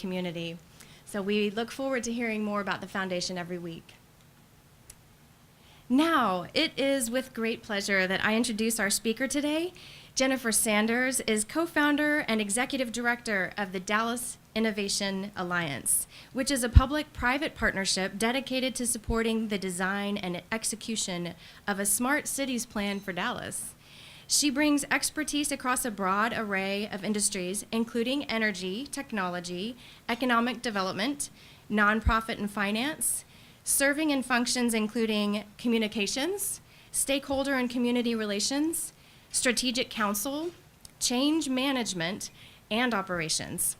community. So we look forward to hearing more about the foundation every week. Now, it is with great pleasure that I introduce our speaker today. Jennifer Sanders is co-founder and executive director of the Dallas Innovation Alliance, which is a public-private partnership dedicated to supporting the design and execution of a smart cities plan for Dallas. She brings expertise across a broad array of industries, including energy, technology, economic development, nonprofit and finance, serving in functions including communications, stakeholder and community relations, strategic counsel, change management, and operations.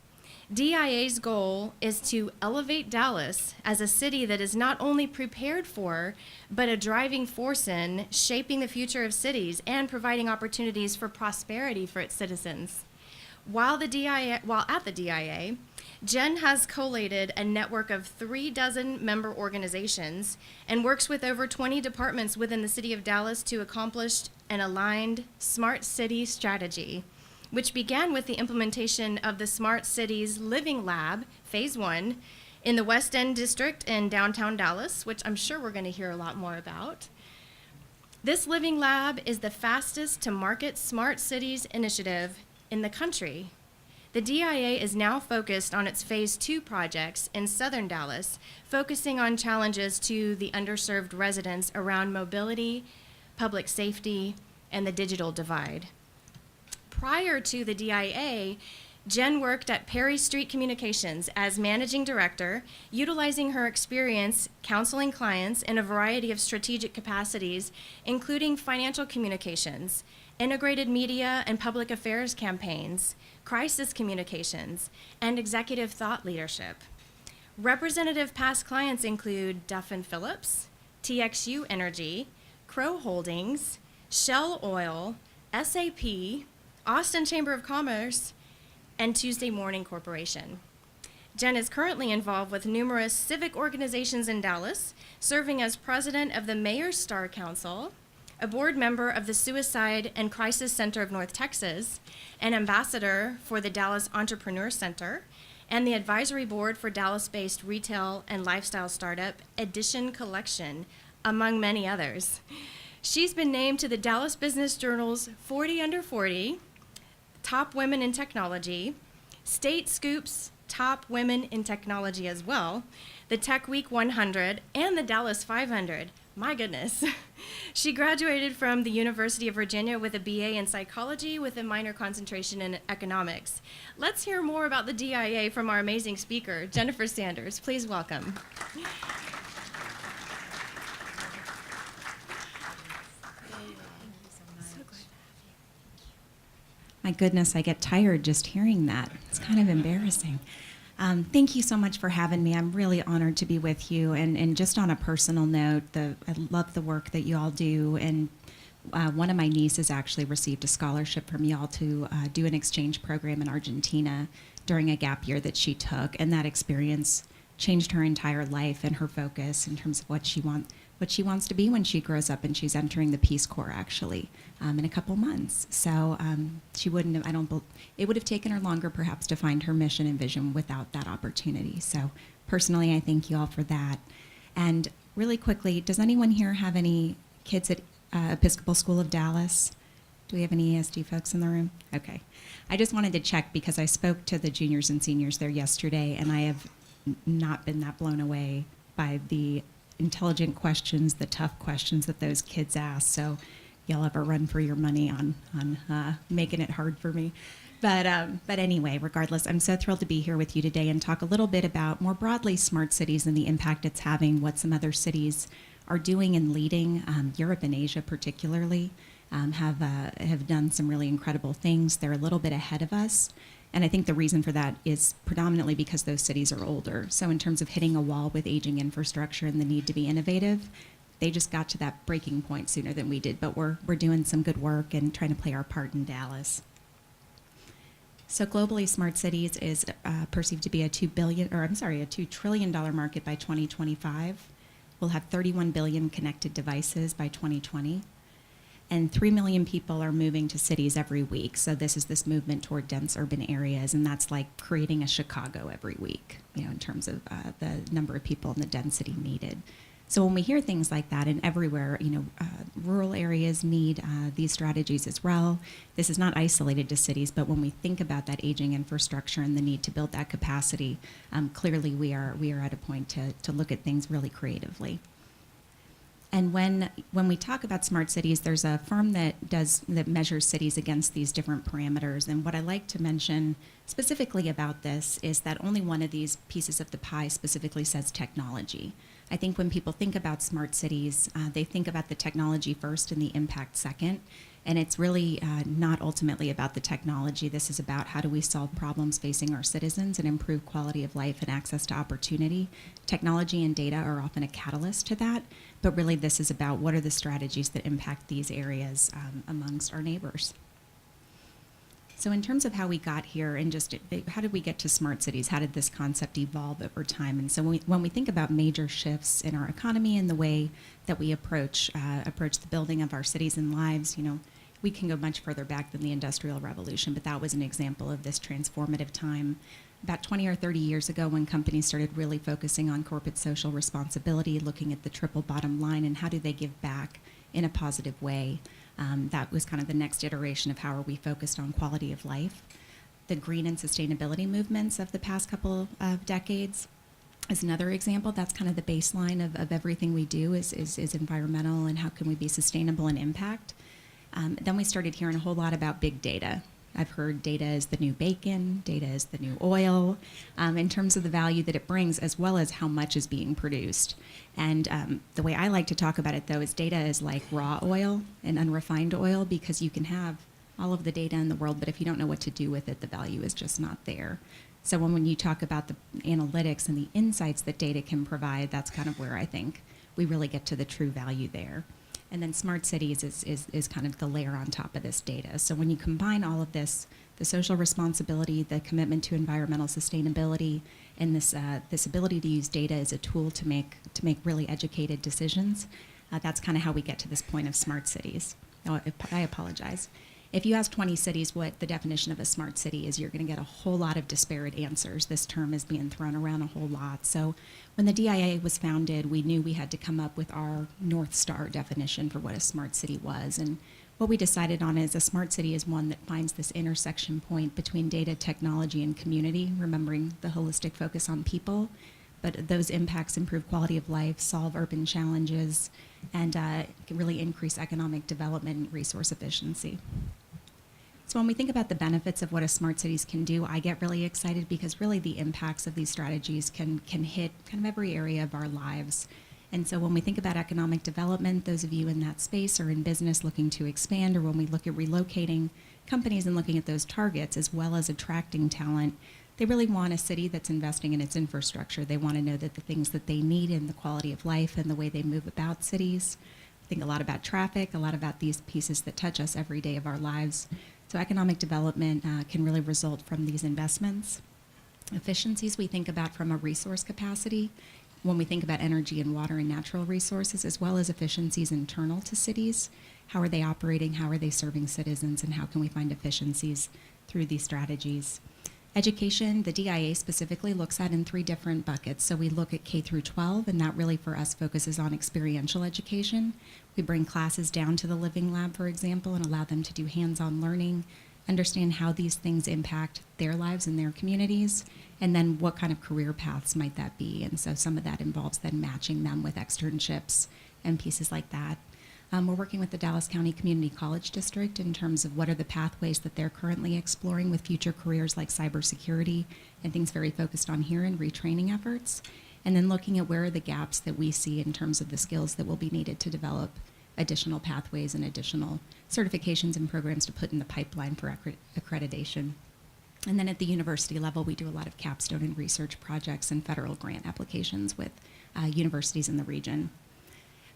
DIA's goal is to elevate Dallas as a city that is not only prepared for, but a driving force in shaping the future of cities and providing opportunities for prosperity for its citizens. While at the DIA, Jen has collated a network of 36 member organizations and works with over 20 departments within the city of Dallas to accomplish an aligned smart city strategy, which began with the implementation of the Smart Cities Living Lab, Phase 1, in the West End District in downtown Dallas, which I'm sure we're going to hear a lot more about. This Living Lab is the fastest to market smart cities initiative in the country. The DIA is now focused on its Phase 2 projects in southern Dallas, focusing on challenges to the underserved residents around mobility, public safety, and the digital divide. Prior to the DIA, Jen worked at Perry Street Communications as managing director, utilizing her experience counseling clients in a variety of strategic capacities, including financial communications, integrated media and public affairs campaigns, crisis communications, and executive thought leadership. Representative past clients include Duff & Phillips, TXU Energy, Crow Holdings, Shell Oil, SAP, Austin Chamber of Commerce, and Tuesday Morning Corporation. Jen is currently involved with numerous civic organizations in Dallas, serving as president of the Mayor's Star Council, a board member of the Suicide and Crisis Center of North Texas, an ambassador for the Dallas Entrepreneur Center, and the advisory board for Dallas-based retail and lifestyle startup Edition Collection, among many others. She's been named to the Dallas Business Journal's 40 Under 40, Top Women in Technology, State Scoop's Top Women in Technology as well, the Tech Week 100, and the Dallas 500. My goodness. She graduated from the University of Virginia with a BA in psychology with a minor concentration in economics. Let's hear more about the DIA from our amazing speaker, Jennifer Sanders. Please welcome. My goodness, I get tired just hearing that. It's kind of embarrassing. Thank you so much for having me. I'm really honored to be with you. And just on a personal note, I love the work that you all do. And one of my nieces actually received a scholarship from y'all to do an exchange program in Argentina during a gap year that she took. And that experience changed her entire life and her focus in terms of what she wants to be when she grows up, and she's entering the Peace Corps actually in a couple months. So she wouldn't have, it would have taken her longer perhaps to find her mission and vision without that opportunity. So personally, I thank you all for that. And really quickly, does anyone here have any kids at Episcopal School of Dallas? Do we have any ESD folks in the room? Okay. I just wanted to check because I spoke to the juniors and seniors there yesterday, and I have not been that blown away by the intelligent questions, the tough questions that those kids ask. So y'all ever run for your money on making it hard for me. But anyway, regardless, I'm so thrilled to be here with you today and talk a little bit about more broadly smart cities and the impact it's having, what some other cities are doing and leading. Europe and Asia particularly have done some really incredible things. They're a little bit ahead of us. And I think the reason for that is predominantly because those cities are older. So in terms of hitting a wall with aging infrastructure and the need to be innovative, they just got to that breaking point sooner than we did. But we're doing some good work and trying to play our part in Dallas. So globally, smart cities is perceived to be a $2 trillion market by 2025. We'll have 31 billion connected devices by 2020. And 3 million people are moving to cities every week. So this movement toward dense urban areas, and that's like creating a Chicago every week, in terms of the number of people and the density needed. So when we hear things like that, and everywhere, rural areas need these strategies as well. This is not isolated to cities, but when we think about that aging infrastructure and the need to build that capacity, clearly we are at a point to look at things really creatively. And when we talk about smart cities, there's a firm that measures cities against these different parameters. And what I like to mention specifically about this is that only one of these pieces of the pie specifically says technology. I think when people think about smart cities, they think about the technology first and the impact second. And it's really not ultimately about the technology. This is about how do we solve problems facing our citizens and improve quality of life and access to opportunity. Technology and data are often a catalyst to that, but really this is about what are the strategies that impact these areas amongst our neighbors. So in terms of how we got here and just how did we get to smart cities? How did this concept evolve over time? And so when we think about major shifts in our economy and the way that we approach the building of our cities and lives, we can go much further back than the Industrial Revolution, but that was an example of this transformative time. About 20 or 30 years ago, when companies started really focusing on corporate social responsibility, looking at the triple bottom line and how do they give back in a positive way. That was kind of the next iteration of how are we focused on quality of life. The green and sustainability movements of the past couple of decades is another example. That's kind of the baseline of everything we do is environmental and how can we be sustainable and impact. Then we started hearing a whole lot about big data. I've heard data is the new bacon, data is the new oil, in terms of the value that it brings, as well as how much is being produced. And the way I like to talk about it, though, is data is like raw oil and unrefined oil, because you can have all of the data in the world, but if you don't know what to do with it, the value is just not there. So when you talk about the analytics and the insights that data can provide, that's kind of where I think we really get to the true value there. And then smart cities is kind of the layer on top of this data. So when you combine all of this, the social responsibility, the commitment to environmental sustainability, and this ability to use data as a tool to make really educated decisions, that's kind of how we get to this point of smart cities. Oh, I apologize. If you ask 20 cities what the definition of a smart city is, you're going to get a whole lot of disparate answers. This term is being thrown around a whole lot. So when the DIA was founded, we knew we had to come up with our North Star definition for what a smart city was. And what we decided on is a smart city is one that finds this intersection point between data, technology, and community, remembering the holistic focus on people. But those impacts improve quality of life, solve urban challenges, and can really increase economic development and resource efficiency. So when we think about the benefits of what a smart cities can do, I get really excited because really the impacts of these strategies can hit kind of every area of our lives. And so when we think about economic development, those of you in that space or in business looking to expand, or when we look at relocating companies and looking at those targets as well as attracting talent, they really want a city that's investing in its infrastructure. They want to know that the things that they need in the quality of life and the way they move about cities. Think a lot about traffic, a lot about these pieces that touch us every day of our lives. So economic development can really result from these investments. Efficiencies we think about from a resource capacity when we think about energy and water and natural resources, as well as efficiencies internal to cities. How are they operating? How are they serving citizens? And how can we find efficiencies through these strategies? Education, the DIA specifically looks at in 3 different buckets. So we look at K through 12, and that really for us focuses on experiential education. We bring classes down to the living lab, for example, and allow them to do hands-on learning, understand how these things impact their lives and their communities, and then what kind of career paths might that be. And so some of that involves then matching them with externships and pieces like that. We're working with the Dallas County Community College District in terms of what are the pathways that they're currently exploring with future careers like cybersecurity and things very focused on here and retraining efforts. And then looking at where are the gaps that we see in terms of the skills that will be needed to develop additional pathways and additional certifications and programs to put in the pipeline for accreditation. And then at the university level, we do a lot of capstone and research projects and federal grant applications with universities in the region.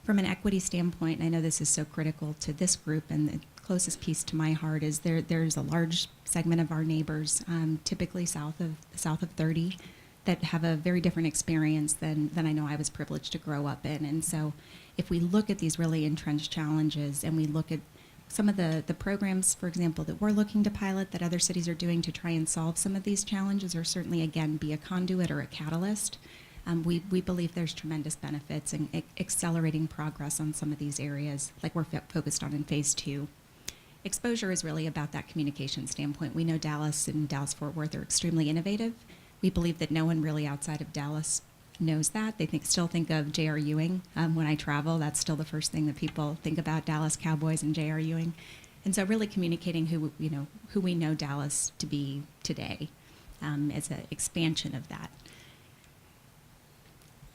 From an equity standpoint, I know this is so critical to this group, and the closest piece to my heart is there's a large segment of our neighbors, typically south of 30, that have a very different experience than I know I was privileged to grow up in. And so if we look at these really entrenched challenges and we look at some of the programs, for example, that we're looking to pilot that other cities are doing to try and solve some of these challenges, or certainly, again, be a conduit or a catalyst. We believe there's tremendous benefits in accelerating progress on some of these areas, like we're focused on in phase 2. Exposure is really about that communication standpoint. We know Dallas and Dallas-Fort Worth are extremely innovative. We believe that no one really outside of Dallas knows that. They still think of J.R. Ewing. When I travel, that's still the first thing that people think about, Dallas Cowboys and J.R. Ewing. And so really communicating who we know Dallas to be today as an expansion of that.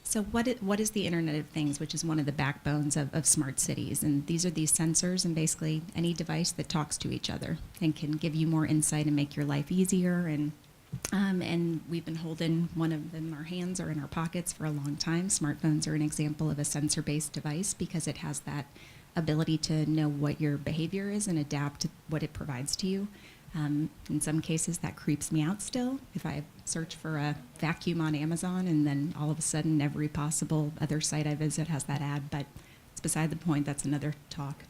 So what is the Internet of Things, which is one of the backbones of smart cities? And these are these sensors and basically any device that talks to each other and can give you more insight and make your life easier. And we've been holding one of them in our hands or in our pockets for a long time. Smartphones are an example of a sensor-based device because it has that ability to know what your behavior is and adapt to what it provides to you. In some cases, that creeps me out still. If I search for a vacuum on Amazon and then all of a sudden every possible other site I visit has that ad, but it's beside the point. That's another talk.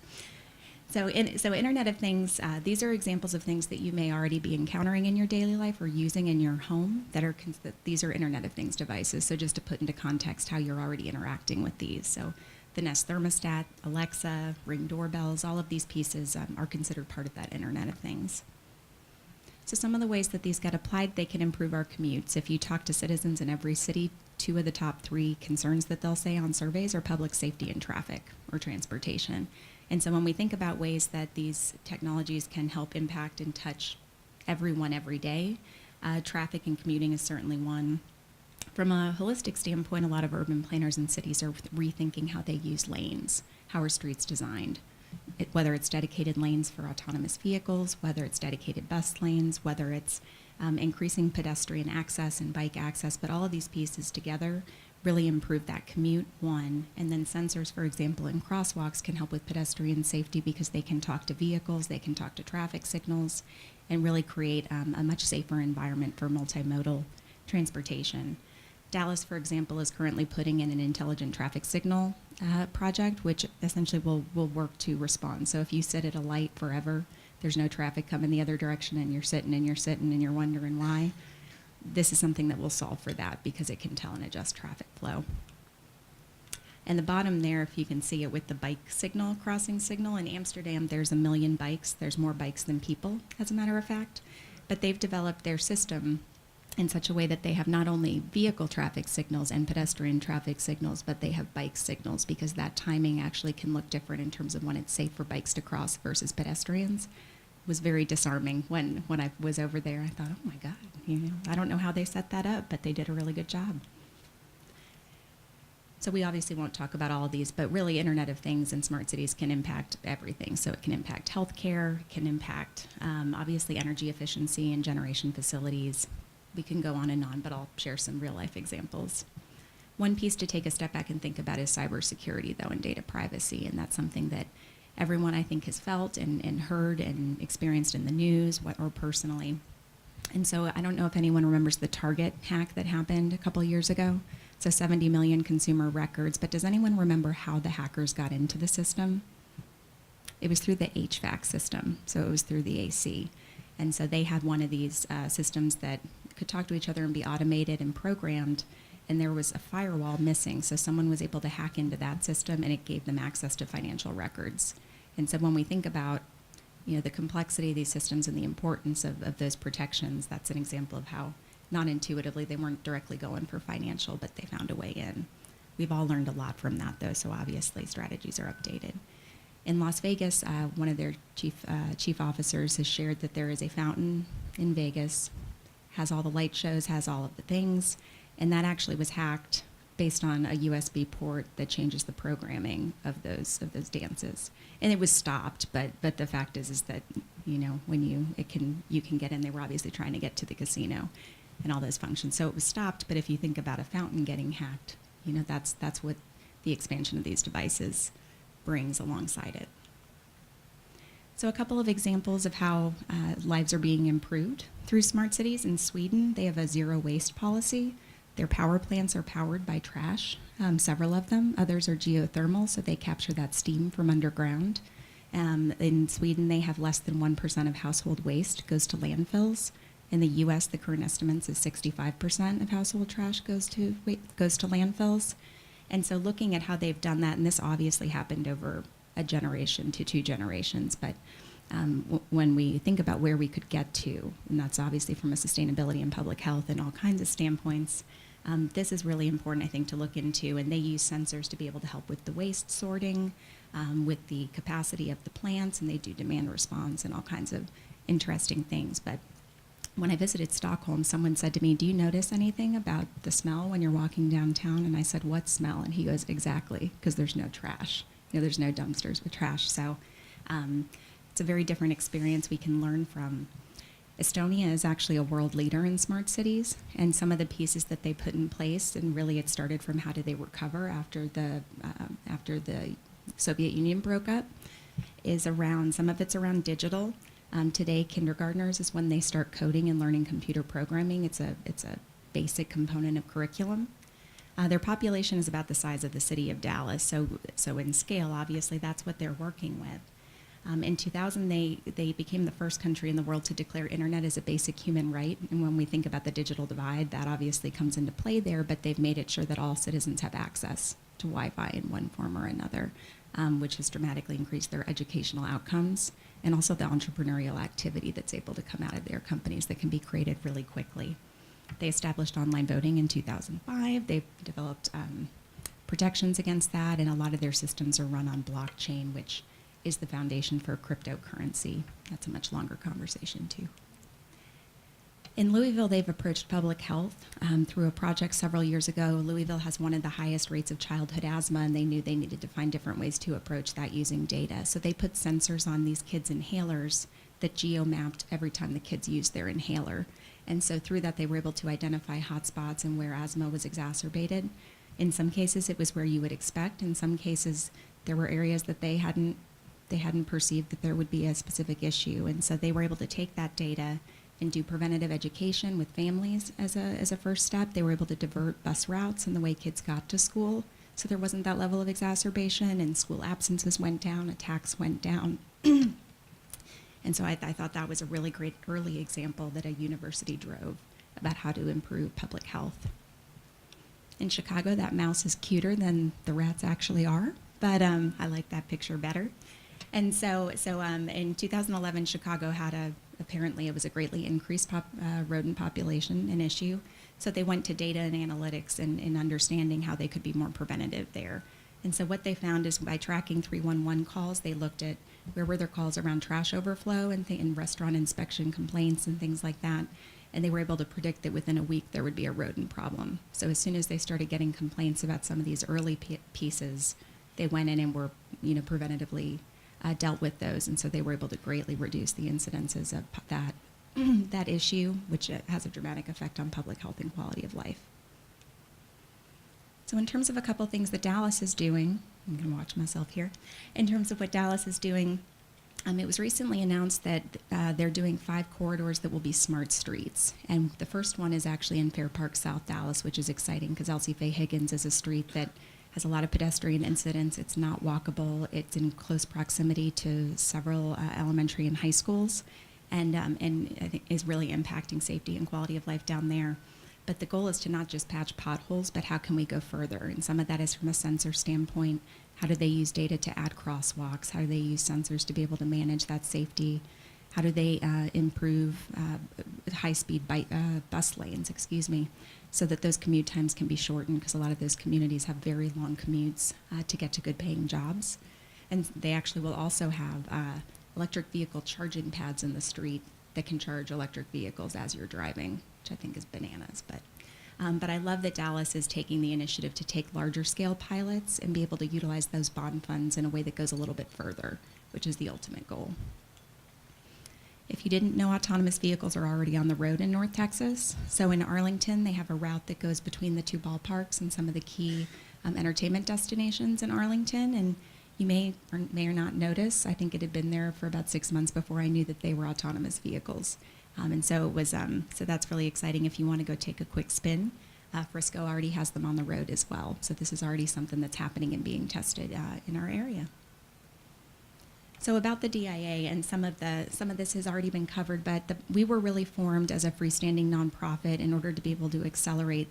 So Internet of Things, these are examples of things that you may already be encountering in your daily life or using in your home these are Internet of Things devices. So just to put into context how you're already interacting with these. So the Nest thermostat, Alexa, Ring doorbells, all of these pieces are considered part of that Internet of Things. So some of the ways that these get applied, they can improve our commutes. If you talk to citizens in every city, 2 of the top 3 concerns that they'll say on surveys are public safety and traffic or transportation. And so when we think about ways that these technologies can help impact and touch everyone every day, traffic and commuting is certainly one. From a holistic standpoint, a lot of urban planners and cities are rethinking how they use lanes. How are streets designed? Whether it's dedicated lanes for autonomous vehicles, whether it's dedicated bus lanes, whether it's increasing pedestrian access and bike access, but all of these pieces together really improve that commute, one. And then sensors, for example, in crosswalks can help with pedestrian safety because they can talk to vehicles, they can talk to traffic signals, and really create a much safer environment for multimodal transportation. Dallas, for example, is currently putting in an intelligent traffic signal project, which essentially will work to respond. So if you sit at a light forever, there's no traffic coming the other direction, and you're sitting and you're wondering why, this is something that will solve for that because it can tell and adjust traffic flow. And the bottom there, if you can see it with the bike signal, crossing signal, in Amsterdam, there's 1 million bikes. There's more bikes than people, as a matter of fact. But they've developed their system in such a way that they have not only vehicle traffic signals and pedestrian traffic signals, but they have bike signals because that timing actually can look different in terms of when it's safe for bikes to cross versus pedestrians. It was very disarming when I was over there. I thought, oh my God, I don't know how they set that up, but they did a really good job. So we obviously won't talk about all of these, but really Internet of Things and smart cities can impact everything. So it can impact healthcare, it can impact obviously energy efficiency and generation facilities. We can go on and on, but I'll share some real life examples. One piece to take a step back and think about is cybersecurity, though, and data privacy. And that's something that everyone, I think, has felt and heard and experienced in the news or personally. And so I don't know if anyone remembers the Target hack that happened a couple years ago. So 70 million consumer records. But does anyone remember how the hackers got into the system? It was through the HVAC system. So it was through the AC. And so they had one of these systems that could talk to each other and be automated and programmed, and there was a firewall missing. So someone was able to hack into that system, and it gave them access to financial records. And so when we think about the complexity of these systems and the importance of those protections, that's an example of how non-intuitively they weren't directly going for financial, but they found a way in. We've all learned a lot from that, though, so obviously strategies are updated. In Las Vegas, one of their chief officers has shared that there is a fountain in Vegas, has all the light shows, has all of the things, and that actually was hacked based on a USB port that changes the programming of those dances. And it was stopped, but the fact is that when you can get in. They were obviously trying to get to the casino and all those functions, so it was stopped. But if you think about a fountain getting hacked, that's what the expansion of these devices brings alongside it. So a couple of examples of how lives are being improved through smart cities. In Sweden, they have a zero waste policy. Their power plants are powered by trash, several of them. Others are geothermal, so they capture that steam from underground. In Sweden, they have less than 1% of household waste goes to landfills. In the U.S., the current estimates is 65% of household trash goes to landfills. And so looking at how they've done that, and this obviously happened over a generation to 2 generations, but when we think about where we could get to, and that's obviously from a sustainability and public health and all kinds of standpoints, this is really important, I think, to look into. And they use sensors to be able to help with the waste sorting, with the capacity of the plants, and they do demand response and all kinds of interesting things. But when I visited Stockholm, someone said to me, "Do you notice anything about the smell when you're walking downtown?" And I said, "What smell?" And he goes, "Exactly, because there's no trash. There's no dumpsters with trash." So it's a very different experience we can learn from. Estonia is actually a world leader in smart cities, and some of the pieces that they put in place, and really it started from how did they recover after the Soviet Union broke up, is around, some of it's around digital. Today, kindergartners is when they start coding and learning computer programming. It's a basic component of curriculum. Their population is about the size of the city of Dallas, so in scale, obviously, that's what they're working with. In 2000, they became the first country in the world to declare internet as a basic human right. And when we think about the digital divide, that obviously comes into play there, but they've made it sure that all citizens have access to Wi-Fi in one form or another, which has dramatically increased their educational outcomes and also the entrepreneurial activity that's able to come out of their companies that can be created really quickly. They established online voting in 2005. They've developed protections against that, and a lot of their systems are run on blockchain, which is the foundation for cryptocurrency. That's a much longer conversation, too. In Louisville, they've approached public health through a project several years ago. Louisville has one of the highest rates of childhood asthma, and they knew they needed to find different ways to approach that using data. So they put sensors on these kids' inhalers that geo-mapped every time the kids used their inhaler. And so through that, they were able to identify hotspots and where asthma was exacerbated. In some cases, it was where you would expect. In some cases, there were areas that they hadn't perceived that there would be a specific issue. And so they were able to take that data and do preventative education with families as a first step. They were able to divert bus routes and the way kids got to school, so there wasn't that level of exacerbation, and school absences went down, attacks went down. And so I thought that was a really great early example that a university drove about how to improve public health. In Chicago, that mouse is cuter than the rats actually are, but I like that picture better. And so in 2011, Chicago had apparently it was a greatly increased rodent population, an issue. So they went to data and analytics and understanding how they could be more preventative there. And so what they found is by tracking 311 calls, they looked at where were their calls around trash overflow and restaurant inspection complaints and things like that. And they were able to predict that within a week there would be a rodent problem. So as soon as they started getting complaints about some of these early pieces, they went in and were preventatively dealt with those, and so they were able to greatly reduce the incidences of that issue, which has a dramatic effect on public health and quality of life. So in terms of a couple things that Dallas is doing, I'm going to watch myself here. In terms of what Dallas is doing, it was recently announced that they're doing 5 corridors that will be smart streets, and the first one is actually in Fair Park, South Dallas, which is exciting because Elsie Faye Higgins is a street that has a lot of pedestrian incidents. It's not walkable. It's in close proximity to several elementary and high schools, and I think is really impacting safety and quality of life down there. But the goal is to not just patch potholes, but how can we go further? And some of that is from a sensor standpoint. How do they use data to add crosswalks? How do they use sensors to be able to manage that safety? How do they improve high-speed bus lanes, so that those commute times can be shortened, because a lot of those communities have very long commutes to get to good-paying jobs. And they actually will also have electric vehicle charging pads in the street that can charge electric vehicles as you're driving, which I think is bananas. But I love that Dallas is taking the initiative to take larger-scale pilots and be able to utilize those bond funds in a way that goes a little bit further, which is the ultimate goal. If you didn't know, autonomous vehicles are already on the road in North Texas. So in Arlington, they have a route that goes between the 2 ballparks and some of the key entertainment destinations in Arlington. And you may or not notice, I think it had been there for about 6 months before I knew that they were autonomous vehicles. And so it was, so that's really exciting if you want to go take a quick spin. Frisco already has them on the road as well. So this is already something that's happening and being tested in our area. So about the DIA, and some of this has already been covered, but we were really formed as a freestanding nonprofit in order to be able to accelerate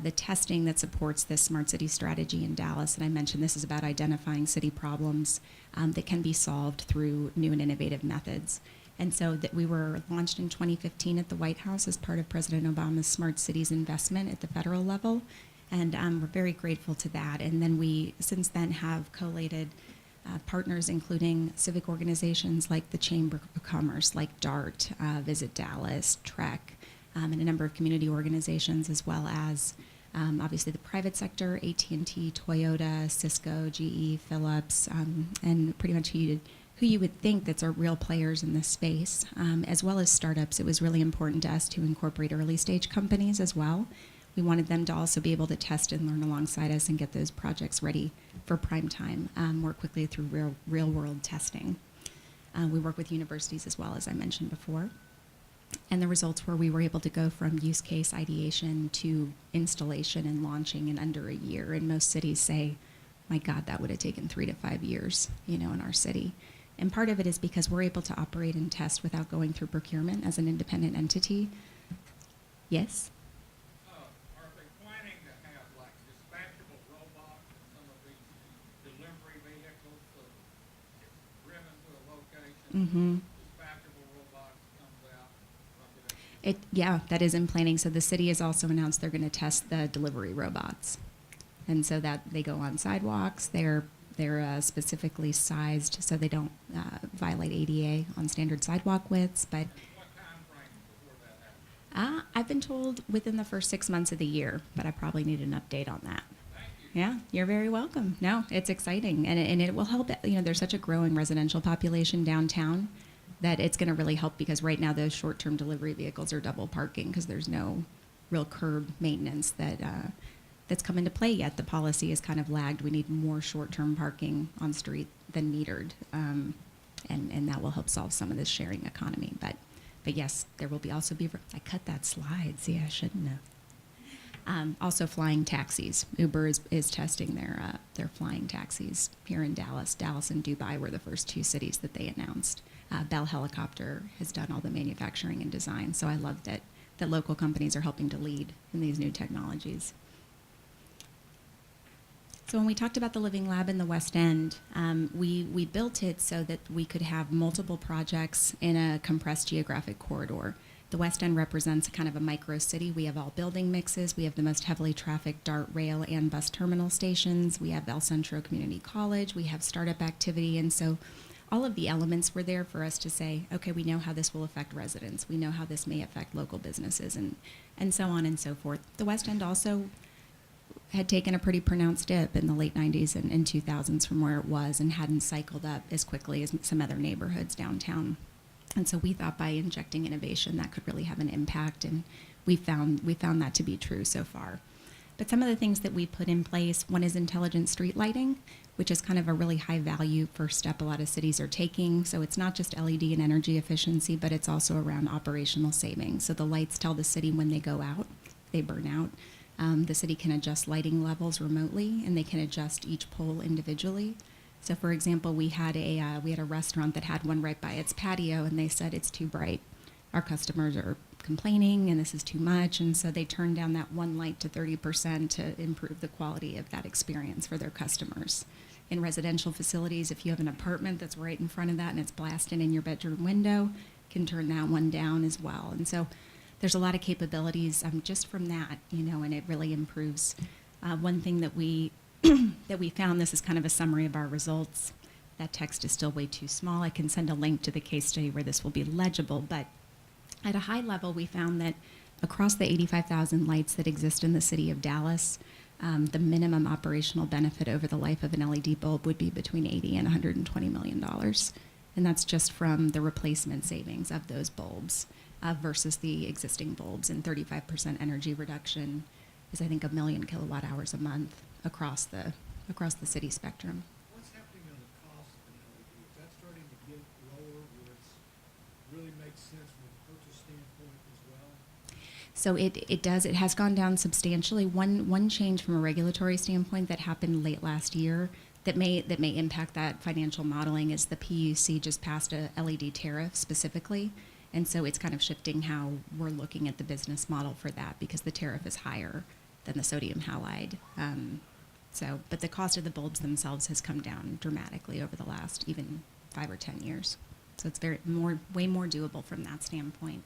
the testing that supports this smart city strategy in Dallas. And I mentioned this is about identifying city problems that can be solved through new and innovative methods. And so that we were launched in 2015 at the White House as part of President Obama's Smart Cities investment at the federal level. And we're very grateful to that. And then we, since then, have collated partners, including civic organizations like the Chamber of Commerce, like DART, Visit Dallas, TREC, and a number of community organizations, as well as obviously the private sector, AT&T, Toyota, Cisco, GE, Philips, and pretty much who you would think that's our real players in this space, as well as startups. It was really important to us to incorporate early stage companies as well. We wanted them to also be able to test and learn alongside us and get those projects ready for prime time more quickly through real world testing. We work with universities as well, as I mentioned before. And the results were we were able to go from use case ideation to installation and launching in under a year. And most cities say, my God, that would have taken 3 to 5 years, in our city. And part of it is because we're able to operate and test without going through procurement as an independent entity. Yes? Are they planning to have like dispatchable robots in some of these delivery vehicles that it's driven to a location? Mm-hmm. Dispatchable robots comes out. Yeah, that is in planning. So the city has also announced they're going to test the delivery robots. And so that they go on sidewalks. They're specifically sized so they don't violate ADA on standard sidewalk widths. But What time frame before that happens? I've been told within the first 6 months of the year, but I probably need an update on that. Thank you. Yeah, you're very welcome. No, it's exciting, and it will help. There's such a growing residential population downtown that it's going to really help, because right now those short-term delivery vehicles are double parking because there's no real curb maintenance that's come into play yet. The policy has kind of lagged. We need more short-term parking on street than metered, and that will help solve some of this sharing economy. But yes, there will also be. I cut that slide. See, I shouldn't have. Also, flying taxis. Uber is testing their flying taxis here in Dallas. Dallas and Dubai were the first 2 cities that they announced. Bell Helicopter has done all the manufacturing and design. So I love that local companies are helping to lead in these new technologies. So when we talked about the Living Lab in the West End, we built it so that we could have multiple projects in a compressed geographic corridor. The West End represents kind of a micro city. We have all building mixes. We have the most heavily trafficked DART rail and bus terminal stations. We have El Centro Community College. We have startup activity. And so all of the elements were there for us to say, okay, we know how this will affect residents. We know how this may affect local businesses, and so on and so forth. The West End also had taken a pretty pronounced dip in the late 90s and 2000s from where it was, and hadn't cycled up as quickly as some other neighborhoods downtown. And so we thought by injecting innovation that could really have an impact, and we found that to be true so far. But some of the things that we put in place, one is intelligent street lighting, which is kind of a really high value first step a lot of cities are taking. So it's not just LED and energy efficiency, but it's also around operational savings. So the lights tell the city when they go out, they burn out. The city can adjust lighting levels remotely, and they can adjust each pole individually. So, for example, we had a restaurant that had one right by its patio, and they said it's too bright. Our customers are complaining, and this is too much, and so they turned down that one light to 30% to improve the quality of that experience for their customers. In residential facilities, if you have an apartment that's right in front of that and it's blasting in your bedroom window, can turn that one down as well. And so there's a lot of capabilities just from that, and it really improves. One thing that we found, this is kind of a summary of our results. That text is still way too small. I can send a link to the case study where this will be legible, but at a high level, we found that across the 85,000 lights that exist in the city of Dallas, the minimum operational benefit over the life of an LED bulb would be between $80 and $120 million. And that's just from the replacement savings of those bulbs versus the existing bulbs. And 35% energy reduction is, I think, 1 million kilowatt hours a month across the city spectrum. What's happening on the cost of an LED? Is that starting to get lower where it really makes sense from a purchase standpoint as well? So it does. It has gone down substantially. One change from a regulatory standpoint that happened late last year, that may impact that financial modeling is the PUC just passed a LED tariff specifically, and so it's kind of shifting how we're looking at the business model for that because the tariff is higher than the sodium halide. But the cost of the bulbs themselves has come down dramatically over the last even 5 or 10 years. So it's way more doable from that standpoint.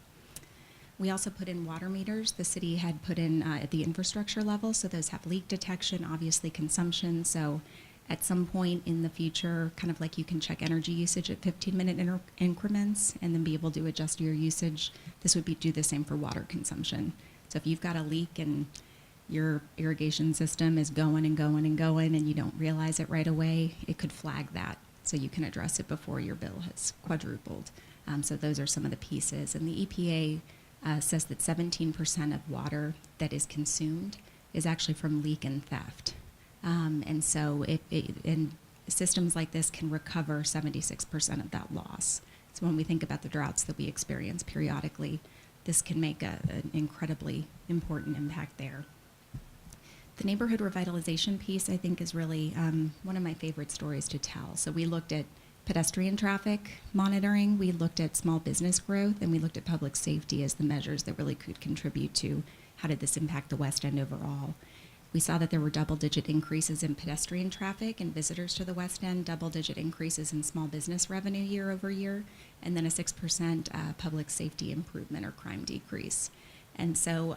We also put in water meters. The city had put in at the infrastructure level, so those have leak detection, obviously consumption. So at some point in the future, kind of like you can check energy usage at 15-minute increments and then be able to adjust your usage, this would do the same for water consumption. So if you've got a leak and your irrigation system is going and going and going and you don't realize it right away, it could flag that so you can address it before your bill has quadrupled. So those are some of the pieces. And the EPA says that 17% of water that is consumed is actually from leak and theft. And so and systems like this can recover 76% of that loss. So when we think about the droughts that we experience periodically, this can make an incredibly important impact there. The neighborhood revitalization piece, I think, is really one of my favorite stories to tell. So we looked at pedestrian traffic monitoring, we looked at small business growth, and we looked at public safety as the measures that really could contribute to how did this impact the West End overall. We saw that there were double-digit increases in pedestrian traffic and visitors to the West End, double-digit increases in small business revenue year over year, and then a 6% public safety improvement or crime decrease. And so,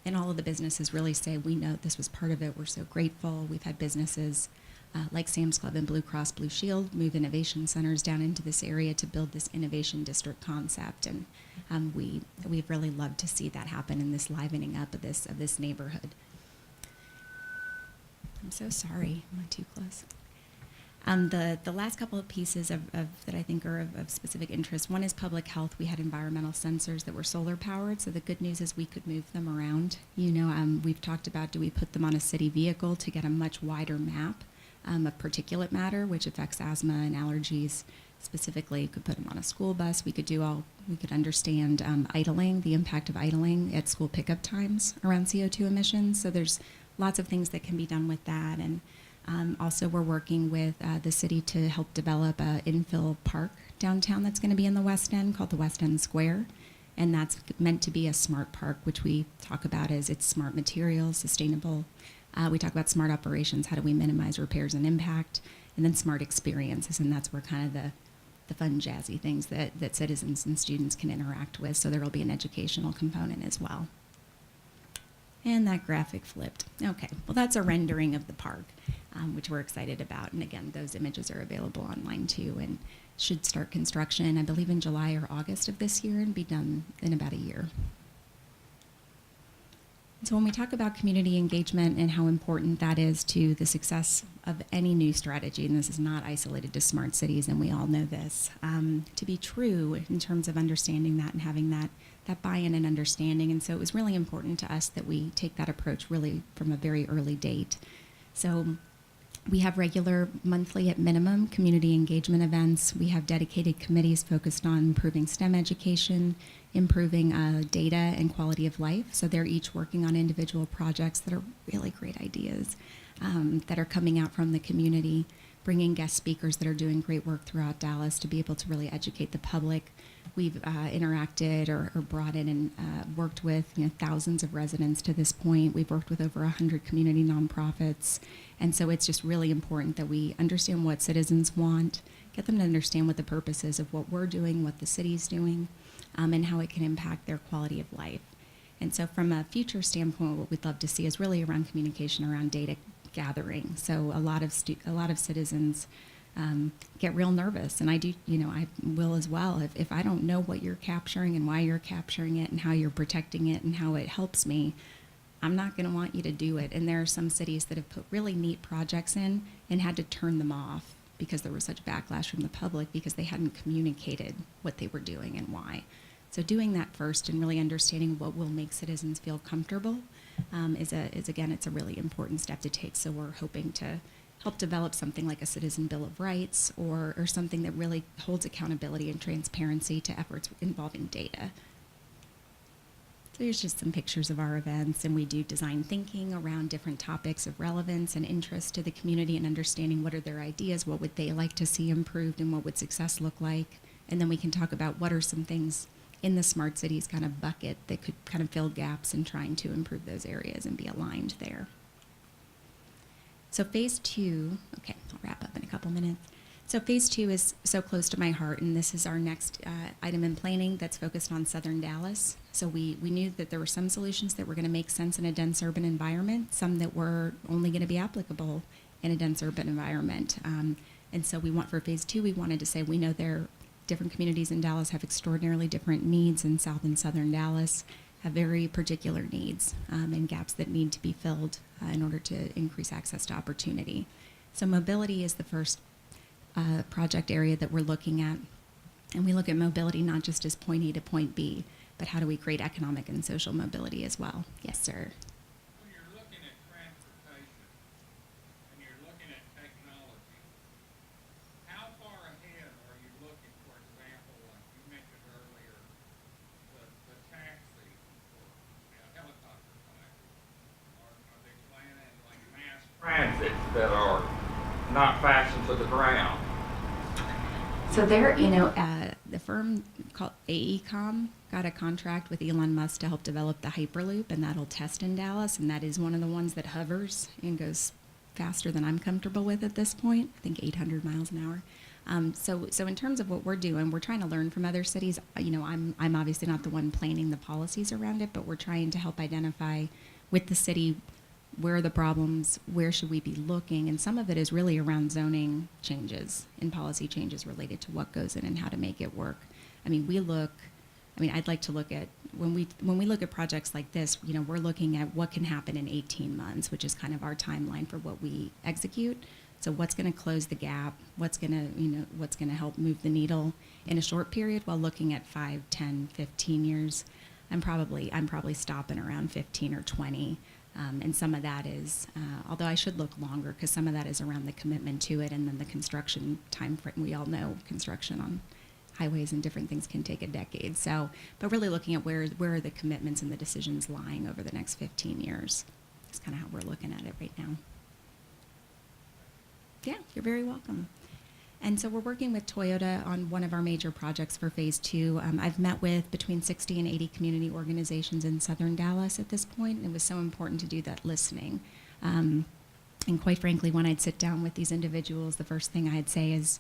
and all of the businesses really say, we know this was part of it. We're so grateful. We've had businesses like Sam's Club and Blue Cross Blue Shield move innovation centers down into this area to build this innovation district concept. And we've really loved to see that happen in this livening up of this neighborhood. I'm so sorry. Am I too close? The last couple of pieces of that I think are of specific interest. One is public health. We had environmental sensors that were solar powered. So the good news is we could move them around. We've talked about, do we put them on a city vehicle to get a much wider map of particulate matter, which affects asthma and allergies. Specifically, you could put them on a school bus. We could understand idling, the impact of idling at school pickup times around CO2 emissions. So there's lots of things that can be done with that. And also we're working with the city to help develop an infill park downtown that's going to be in the West End called the West End Square. And that's meant to be a smart park, which we talk about as it's smart materials, sustainable. We talk about smart operations, how do we minimize repairs and impact, and then smart experiences. And that's where kind of the fun, jazzy things that citizens and students can interact with. So there will be an educational component as well. And that graphic flipped. Okay, well, that's a rendering of the park, which we're excited about. And again, those images are available online too and should start construction, I believe, in July or August of this year and be done in about a year. So when we talk about community engagement and how important that is to the success of any new strategy, and this is not isolated to smart cities, and we all know this, to be true in terms of understanding that and having that buy-in and understanding. And so it was really important to us that we take that approach really from a very early date. So we have regular monthly at minimum community engagement events. We have dedicated committees focused on improving STEM education, improving data and quality of life. So they're each working on individual projects that are really great ideas that are coming out from the community, bringing guest speakers that are doing great work throughout Dallas to be able to really educate the public. We've interacted or brought in and worked with thousands of residents to this point. We've worked with over 100 community nonprofits. And so it's just really important that we understand what citizens want, get them to understand what the purpose is of what we're doing, what the city's doing, and how it can impact their quality of life. And so from a future standpoint, what we'd love to see is really around communication, around data gathering. So a lot of citizens get real nervous, and I do, I will as well. If I don't know what you're capturing and why you're capturing it and how you're protecting it and how it helps me, I'm not going to want you to do it. And there are some cities that have put really neat projects in and had to turn them off because there was such backlash from the public because they hadn't communicated what they were doing and why. So doing that first and really understanding what will make citizens feel comfortable is again, it's a really important step to take. So we're hoping to help develop something like a Citizen Bill of Rights or something that really holds accountability and transparency to efforts involving data. So here's just some pictures of our events, and we do design thinking around different topics of relevance and interest to the community and understanding what are their ideas, what would they like to see improved, and what would success look like. And then we can talk about what are some things in the smart cities kind of bucket that could kind of fill gaps in trying to improve those areas and be aligned there. So phase 2, okay, I'll wrap up in a couple minutes. So phase 2 is so close to my heart, and this is our next item in planning that's focused on Southern Dallas. So we knew that there were some solutions that were going to make sense in a dense urban environment, some that were only going to be applicable in a dense urban environment. And so for phase 2, we wanted to say we know there different communities in Dallas have extraordinarily different needs, and South and Southern Dallas have very particular needs and gaps that need to be filled in order to increase access to opportunity. So mobility is the first project area that we're looking at. And we look at mobility not just as point A to point B, but how do we create economic and social mobility as well? Yes, sir. When you're looking at transportation and you're looking at technology, how far ahead are you looking, for example, like you mentioned earlier, the taxi or helicopter taxi? Are they planning like mass transit that are not fastened to the ground? So the firm called AECOM got a contract with Elon Musk to help develop the Hyperloop, and that'll test in Dallas, and that is one of the ones that hovers and goes faster than I'm comfortable with at this point. I think 800 miles an hour. So in terms of what we're doing, we're trying to learn from other cities. I'm obviously not the one planning the policies around it, but we're trying to help identify with the city where are the problems, where should we be looking, and some of it is really around zoning changes and policy changes related to what goes in and how to make it work. I'd like to look at, when we look at projects like this, we're looking at what can happen in 18 months, which is kind of our timeline for what we execute. So what's going to close the gap, what's going to help move the needle in a short period, while looking at 5, 10, 15 years. I'm probably stopping around 15 or 20. And some of that is, although I should look longer, because some of that is around the commitment to it, and then the construction time frame. We all know construction on highways and different things can take a decade. So, but really looking at where are the commitments and the decisions lying over the next 15 years. That's kind of how we're looking at it right now. Yeah, you're very welcome. And so we're working with Toyota on one of our major projects for phase 2. I've met with between 60 and 80 community organizations in Southern Dallas at this point. It was so important to do that listening. And quite frankly, when I'd sit down with these individuals, the first thing I'd say is,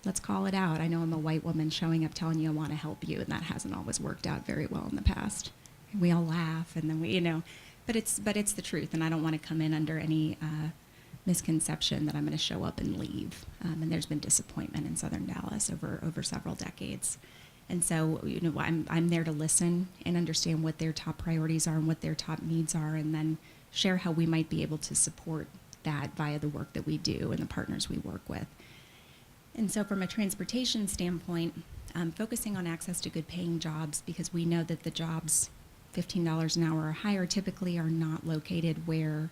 let's call it out. I know I'm a white woman showing up telling you I want to help you, and that hasn't always worked out very well in the past. And we all laugh, and then but it's the truth, and I don't want to come in under any misconception that I'm going to show up and leave. And there's been disappointment in Southern Dallas over several decades. And so, I'm there to listen and understand what their top priorities are and what their top needs are, and then share how we might be able to support that via the work that we do and the partners we work with. And so from a transportation standpoint, focusing on access to good paying jobs, because we know that the jobs $15 an hour or higher typically are not located where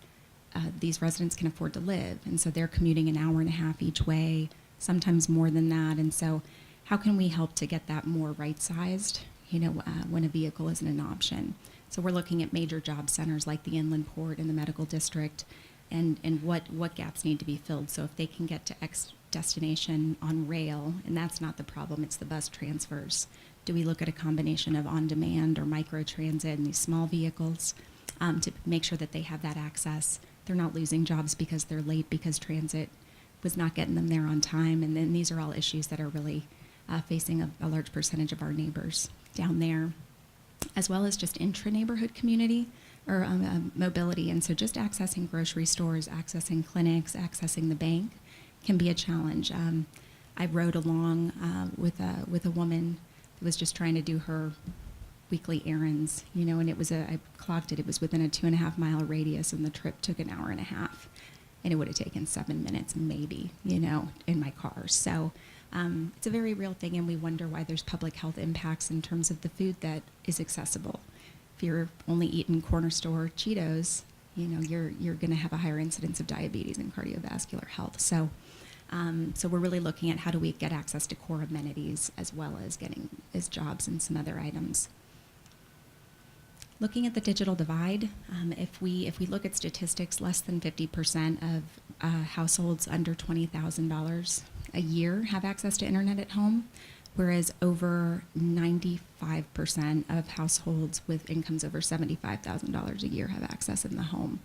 these residents can afford to live. And so they're commuting an hour and a half each way, sometimes more than that. And so how can we help to get that more right-sized, when a vehicle isn't an option? So we're looking at major job centers like the Inland Port and the Medical District, and what gaps need to be filled. So if they can get to X destination on rail, and that's not the problem, it's the bus transfers. Do we look at a combination of on-demand or micro-transit and these small vehicles to make sure that they have that access? They're not losing jobs because they're late, because transit was not getting them there on time. And then these are all issues that are really facing a large percentage of our neighbors down there, as well as just intra-neighborhood community or mobility. And so just accessing grocery stores, accessing clinics, accessing the bank can be a challenge. I rode along with a woman who was just trying to do her weekly errands, and I clocked it. It was within a 2.5 mile radius, and the trip took an hour and a half, and it would have taken 7 minutes maybe, in my car. So it's a very real thing, and we wonder why there's public health impacts in terms of the food that is accessible. If you're only eating corner store Cheetos, you're going to have a higher incidence of diabetes and cardiovascular health. So we're really looking at how do we get access to core amenities as well as getting jobs and some other items. Looking at the digital divide, if we look at statistics, less than 50% of households under $20,000 a year have access to internet at home, whereas over 95% of households with incomes over $75,000 a year have access in the home.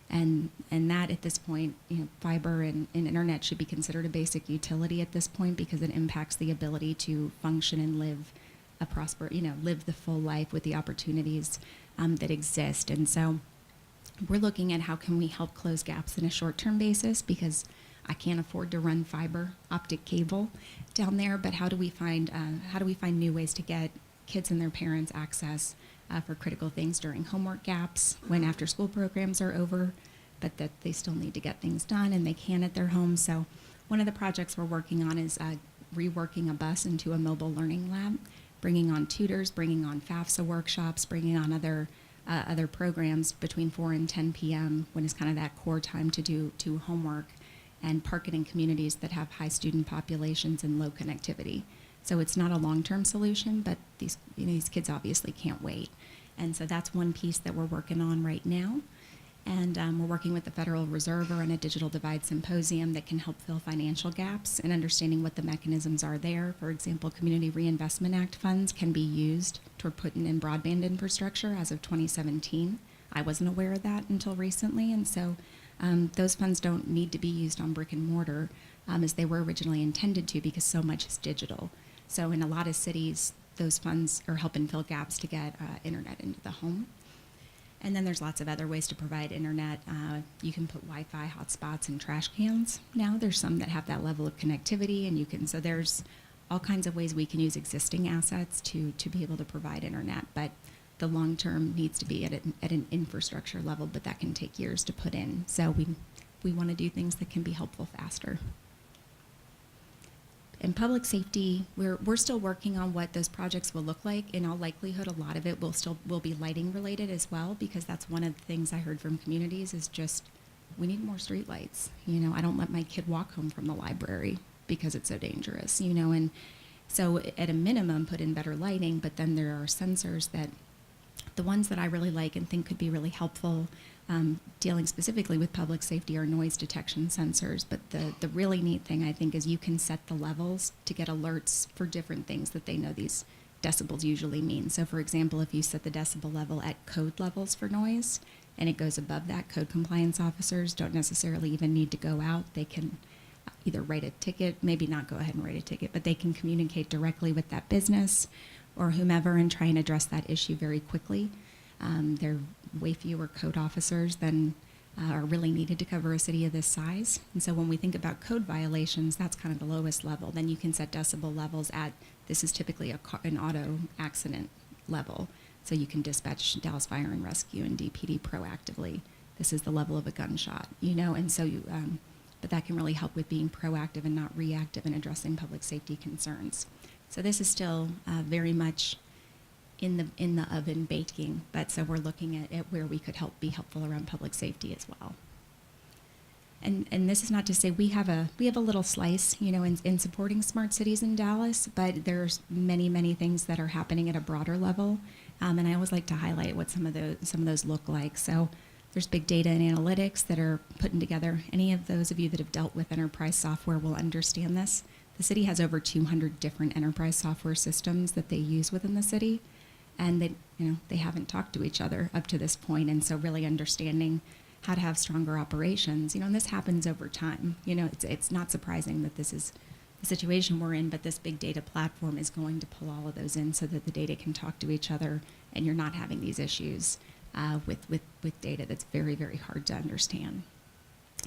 And that at this point, fiber and internet should be considered a basic utility at this point because it impacts the ability to function and live live the full life with the opportunities that exist. And so we're looking at how can we help close gaps in a short-term basis because I can't afford to run fiber optic cable down there, but how do we find new ways to get kids and their parents access for critical things during homework gaps, when after-school programs are over, but that they still need to get things done and they can at their home. So one of the projects we're working on is reworking a bus into a mobile learning lab, bringing on tutors, bringing on FAFSA workshops, bringing on other programs between 4 and 10 p.m. when it's kind of that core time to do homework, and park it in communities that have high student populations and low connectivity. So it's not a long-term solution, but these kids obviously can't wait. And so that's one piece that we're working on right now. And we're working with the Federal Reserve on a digital divide symposium that can help fill financial gaps and understanding what the mechanisms are there. For example, Community Reinvestment Act funds can be used toward putting in broadband infrastructure as of 2017. I wasn't aware of that until recently, and so those funds don't need to be used on brick and mortar as they were originally intended to because so much is digital. So in a lot of cities, those funds are helping fill gaps to get internet into the home. And then there's lots of other ways to provide internet. You can put Wi-Fi hotspots in trash cans now. There's some that have that level of connectivity, and so there's all kinds of ways we can use existing assets to be able to provide internet. But the long term needs to be at an infrastructure level, but that can take years to put in. So we want to do things that can be helpful faster. In public safety, we're still working on what those projects will look like. In all likelihood, a lot of it will be lighting related as well, because that's one of the things I heard from communities is just we need more street lights. I don't let my kid walk home from the library because it's so dangerous. And so at a minimum, put in better lighting. But then there are sensors that the ones that I really like and think could be really helpful. Dealing specifically with public safety are noise detection sensors, but the really neat thing I think is you can set the levels to get alerts for different things that they know these decibels usually mean. So for example, if you set the decibel level at code levels for noise and it goes above that, code compliance officers don't necessarily even need to go out. They can either write a ticket, maybe not go ahead and write a ticket, but they can communicate directly with that business or whomever and try and address that issue very quickly. There are way fewer code officers than are really needed to cover a city of this size. And so when we think about code violations, that's kind of the lowest level. Then you can set decibel levels at, this is typically an auto accident level. So you can dispatch Dallas Fire and Rescue and DPD proactively. This is the level of a gunshot, and so but that can really help with being proactive and not reactive in addressing public safety concerns. So this is still very much in the oven baking, but so we're looking at where we could be helpful around public safety as well. And this is not to say we have a little slice, in supporting smart cities in Dallas, but there's many things that are happening at a broader level, and I always like to highlight what some of those look like. So there's big data and analytics that are putting together. Any of those of you that have dealt with enterprise software will understand this. The city has over 200 different enterprise software systems that they use within the city. And they haven't talked to each other up to this point, and so really understanding how to have stronger operations, and this happens over time. It's not surprising that this is the situation we're in, but this big data platform is going to pull all of those in so that the data can talk to each other, and you're not having these issues with data that's very, very hard to understand.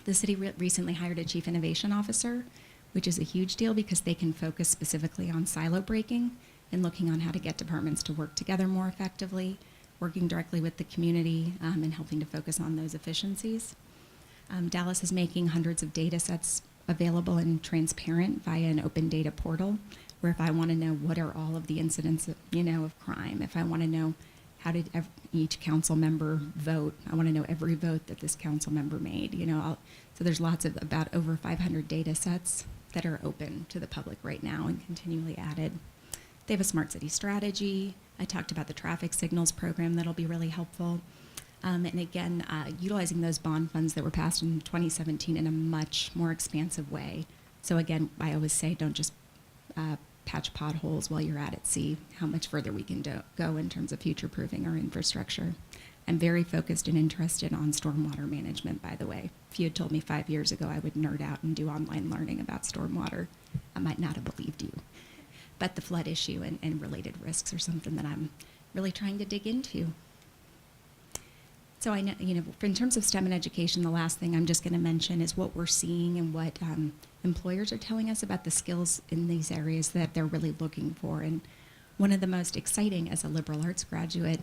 The city recently hired a chief innovation officer, which is a huge deal because they can focus specifically on silo breaking and looking on how to get departments to work together more effectively, working directly with the community, and helping to focus on those efficiencies. Dallas is making hundreds of data sets available and transparent via an open data portal, where if I want to know what are all of the incidents of crime, if I want to know how did each council member vote, I want to know every vote that this council member made. So there's about over 500 data sets that are open to the public right now and continually added. They have a smart city strategy. I talked about the traffic signals program that'll be really helpful. And again, utilizing those bond funds that were passed in 2017 in a much more expansive way. So again, I always say don't just patch potholes while you're at it. See how much further we can go in terms of future-proofing our infrastructure. I'm very focused and interested on stormwater management, by the way. If you had told me 5 years ago I would nerd out and do online learning about stormwater, I might not have believed you. But the flood issue and related risks are something that I'm really trying to dig into. So I know, in terms of STEM and education, the last thing I'm just going to mention is what we're seeing and what employers are telling us about the skills in these areas that they're really looking for. And one of the most exciting as a liberal arts graduate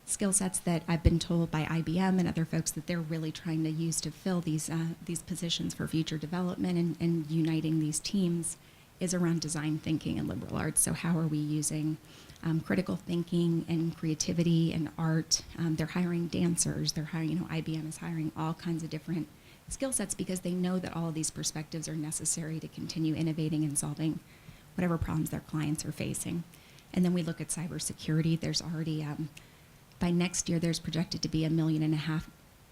skill sets that I've been told by IBM and other folks that they're really trying to use to fill these positions for future development and uniting these teams is around design thinking and liberal arts. So how are we using critical thinking and creativity and art? They're hiring dancers. They're hiring, IBM is hiring all kinds of different skill sets because they know that all of these perspectives are necessary to continue innovating and solving whatever problems their clients are facing. And then we look at cybersecurity. There's already, by next year, there's projected to be 1.5 million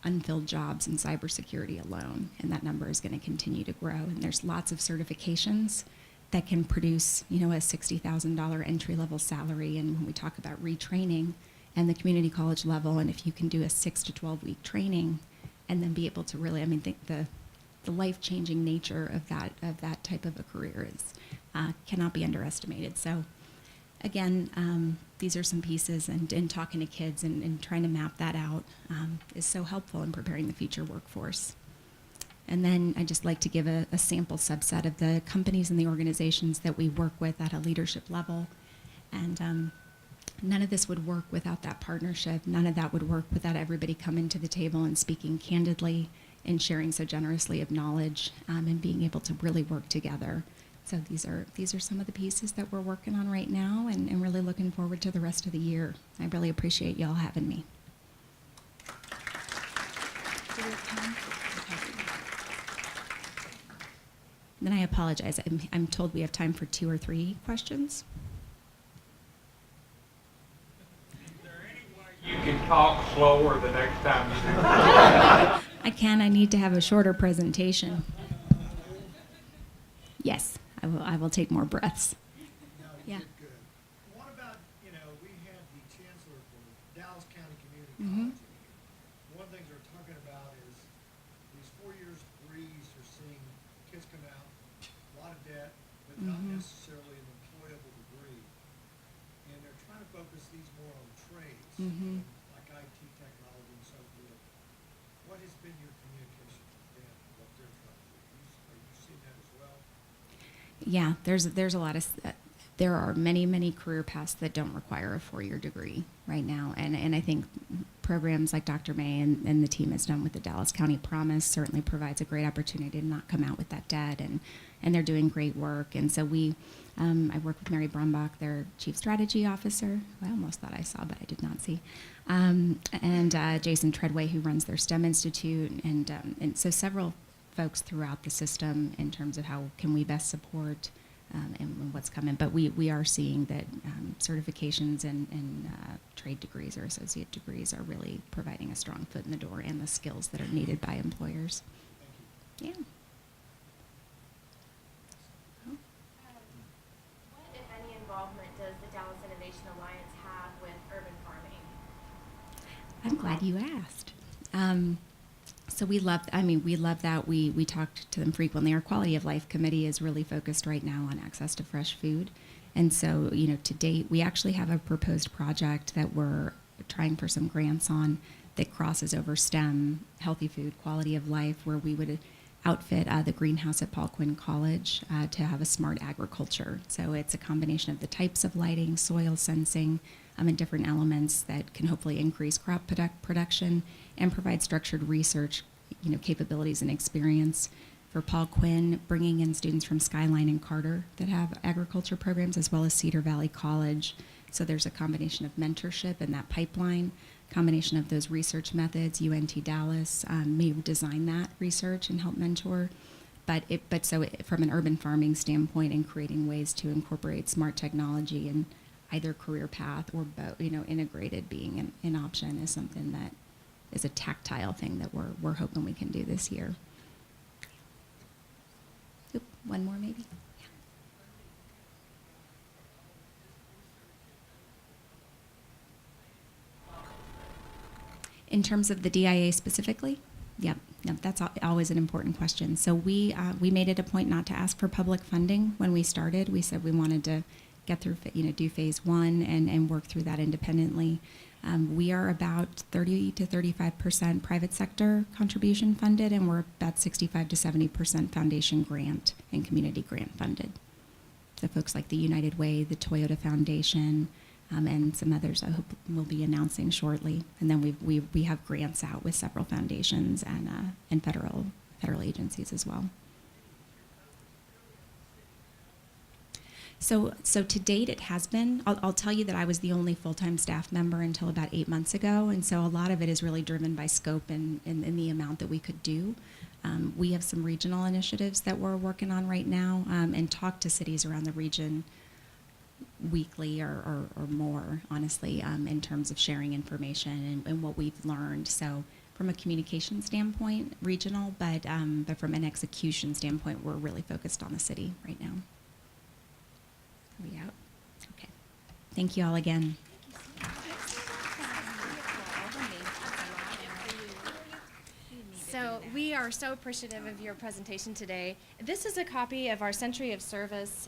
unfilled jobs in cybersecurity alone, and that number is going to continue to grow. And there's lots of certifications that can produce, a $60,000 entry-level salary. And when we talk about retraining and the community college level, and if you can do a 6 to 12-week training, and then be able to really, think the life-changing nature of that type of a career is cannot be underestimated. So, again, these are some pieces, and talking to kids and trying to map that out is so helpful in preparing the future workforce. And then I'd just like to give a sample subset of the companies and the organizations that we work with at a leadership level. And none of this would work without that partnership. None of that would work without everybody coming to the table and speaking candidly and sharing so generously of knowledge and being able to really work together. So these are some of the pieces that we're working on right now and really looking forward to the rest of the year. I really appreciate y'all having me. Then I apologize. I'm told we have time for 2 or 3 questions. Is there any way you can talk slower the next time you do that? I can. I need to have a shorter presentation. Yes, I will take more breaths. No, you Yeah. did good. What about, we had the chancellor for Dallas County Community Mhm. College in here. One of the things they're talking about is these 4 years degrees are seeing kids come out, a lot of debt, but not Mhm. necessarily an employable degree. And they're trying to focus these more on trades, Mhm. like IT technology and so forth. What has been your communication with them, what they're trying to do? Are you seeing that as well? Yeah, there's a lot of there are many career paths that don't require a 4-year degree right now, and I think programs like Dr. May and the team has done with the Dallas County Promise certainly provides a great opportunity to not come out with that debt, and they're doing great work. And so I work with Mary Brumbach, their Chief Strategy Officer, who I almost thought I saw, but I did not see, and Jason Treadway, who runs their STEM Institute, and so several folks throughout the system in terms of how can we best support and what's coming. But we are seeing that certifications and trade degrees or associate degrees are really providing a strong foot in the door and the skills that are needed by employers. Thank you. Yeah. What, if any, involvement does the Dallas Innovation Alliance have with urban farming? I'm glad you asked. So we love that. We talked to them frequently. Our quality of life committee is really focused right now on access to fresh food. And so, to date, we actually have a proposed project that we're trying for some grants on that crosses over STEM, healthy food, quality of life, where we would outfit the greenhouse at Paul Quinn College to have a smart agriculture. So it's a combination of the types of lighting, soil sensing, and different elements that can hopefully increase crop production and provide structured research, capabilities and experience. For Paul Quinn, bringing in students from Skyline and Carter that have agriculture programs, as well as Cedar Valley College. So there's a combination of mentorship in that pipeline, combination of those research methods. UNT Dallas may design that research and help mentor. From an urban farming standpoint and creating ways to incorporate smart technology in either career path or both, integrated being an option is something that is a tactile thing that we're hoping we can do this year. Oop, one more maybe. Yeah. In terms of the DIA specifically, yep, that's always an important question. So we made it a point not to ask for public funding when we started. We said we wanted to get through, do phase one and work through that independently. We are about 30 to 35% private sector contribution funded, and we're about 65 to 70% foundation grant and community grant funded. So folks like the United Way, the Toyota Foundation, and some others I hope we'll be announcing shortly. And then we have grants out with several foundations and federal agencies as well. So to date, it has been. I'll tell you that I was the only full-time staff member until about 8 months ago, and so a lot of it is really driven by scope and the amount that we could do. We have some regional initiatives that we're working on right now, and talk to cities around the region weekly or more, honestly, in terms of sharing information and what we've learned. So from a communication standpoint, regional, but from an execution standpoint, we're really focused on the city right now. Are we out? Okay. Thank you all again. So we are so appreciative of your presentation today. This is a copy of our Century of Service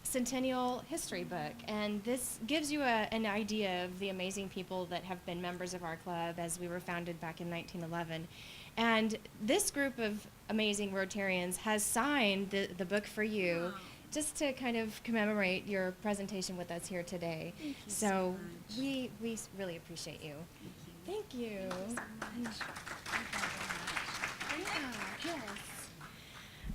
Centennial History book, and this gives you an idea of the amazing people that have been members of our club as we were founded back in 1911. And this group of amazing Rotarians has signed the book for you. Wow. Just to kind of commemorate your presentation with us here today. Thank you so much. we really appreciate you. Thank you. Thank you so much. Yes.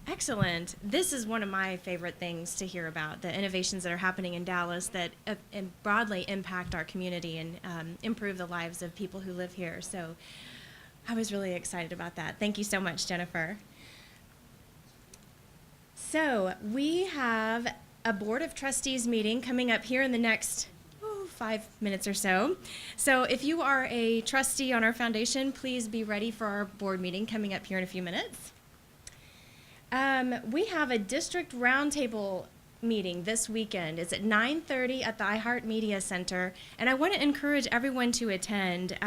Excellent. This is one of my favorite things to hear about, the innovations that are happening in Dallas that broadly impact our community and improve the lives of people who live here. So I was really excited about that. Thank you so much, Jennifer. So we have a Board of Trustees meeting coming up here in the next 5 minutes or so. So if you are a trustee on our foundation, please be ready for our board meeting coming up here in a few minutes. We have a district roundtable meeting this weekend. It's at 9:30 at the iHeart Media Center, and I want to encourage everyone to attend.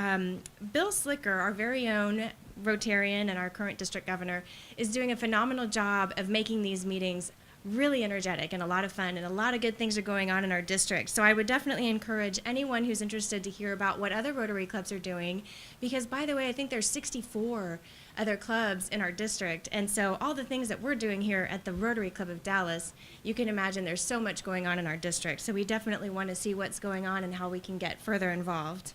Bill Slicker, our very own Rotarian and our current district governor, is doing a phenomenal job of making these meetings really energetic and a lot of fun, and a lot of good things are going on in our district. So I would definitely encourage anyone who's interested to hear about what other Rotary clubs are doing, because by the way, I think there's 64 other clubs in our district, and so all the things that we're doing here at the Rotary Club of Dallas, you can imagine there's so much going on in our district. So we definitely want to see what's going on and how we can get further involved.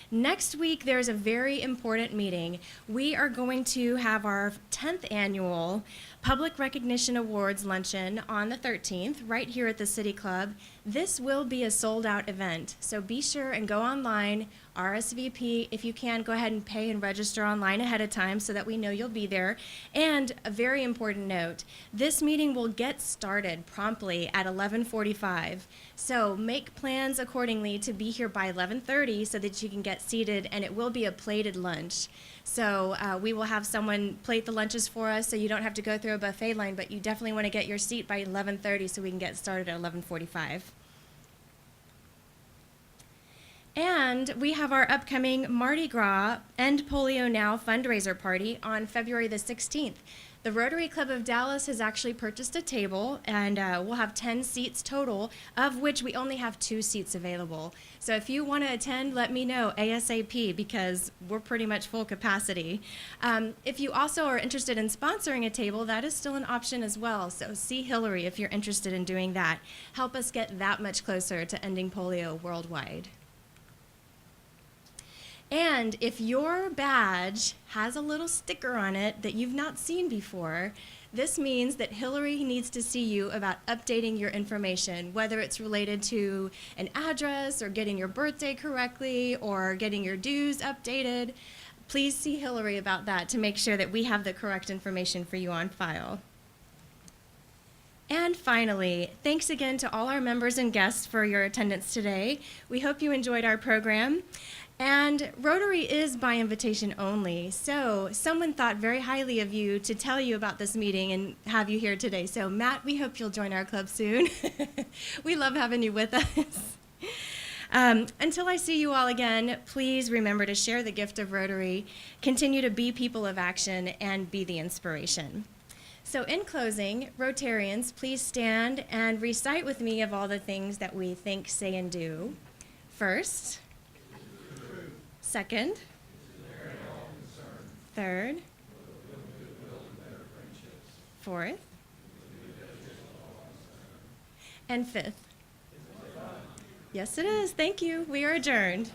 Next week, there's a very important meeting. We are going to have our 10th annual Public Recognition Awards luncheon on the 13th, right here at the City Club. This will be a sold-out event, so be sure and go online, RSVP. If you can, go ahead and pay and register online ahead of time so that we know you'll be there. And a very important note, this meeting will get started promptly at 11:45. So make plans accordingly to be here by 11:30 so that you can get seated, and it will be a plated lunch. So we will have someone plate the lunches for us so you don't have to go through a buffet line, but you definitely want to get your seat by 11:30 so we can get started at 11:45. And we have our upcoming Mardi Gras End Polio Now fundraiser party on February the 16th. The Rotary Club of Dallas has actually purchased a table, and we'll have 10 seats total, of which we only have 2 seats available. So if you want to attend, let me know ASAP, because we're pretty much full capacity. If you also are interested in sponsoring a table, that is still an option as well. So see Hillary if you're interested in doing that. Help us get that much closer to ending polio worldwide. And if your badge has a little sticker on it that you've not seen before, this means that Hillary needs to see you about updating your information, whether it's related to an address or getting your birthday correctly or getting your dues updated. please see Hillary about that to make sure that we have the correct information for you on file. And finally, thanks again to all our members and guests for your attendance today. We hope you enjoyed our program. And Rotary is by invitation only, so someone thought very highly of you to tell you about this meeting and have you here today. So Matt, we hope you'll join our club soon. We love having you with us. Until I see you all again, please remember to share the gift of Rotary, continue to be people of action, and be the inspiration. So in closing, Rotarians, please stand and recite with me of all the things that we think, say, and do. First, second, third, fourth, and fifth. Yes, it is. Thank you. We are adjourned.